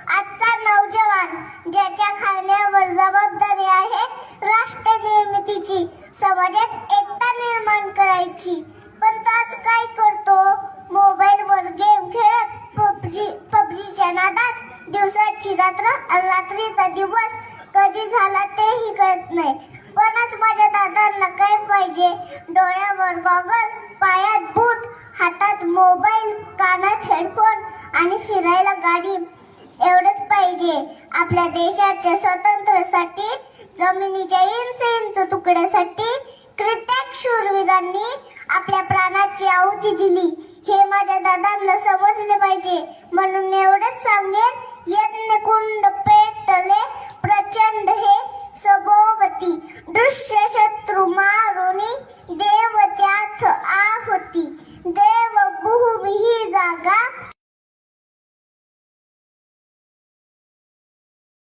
आजचा नौजवान ज्याच्या खांद्यावर जबाबदारी आहे राष्ट्र निर्मितीची, समाजात एकता निर्माण करायची, पण तो आज काय करतो? मोबाईलवर गेम खेळत पबजीच्या नादात दिवसाची रात्र, रात्रीचा दिवस कधी झाला तेही कळत नाही. पण आज माझ्या दादांना काय पाहिजे? डोळ्यावर गॉगल, पायात बूट, हातात मोबाईल, कानात हेडफोन आणि फिरायला गाडी, एवढंच पाहिजे. आपल्या देशाच्या स्वातंत्र्यासाठी, जमिनीच्या इंच इंच तुकड्यासाठी कित्येक शूरवीरांनी आपल्या प्राणाची आहुती दिली, हे माझ्या दादांना समजले पाहिजे. म्हणून एवढंच सांगेन, यज्ञ कुंड पेटले प्रचंड हे सभोवती, दृश्य शत्रू मारुनी देव त्यात आहुती, देव भूमी ही जागा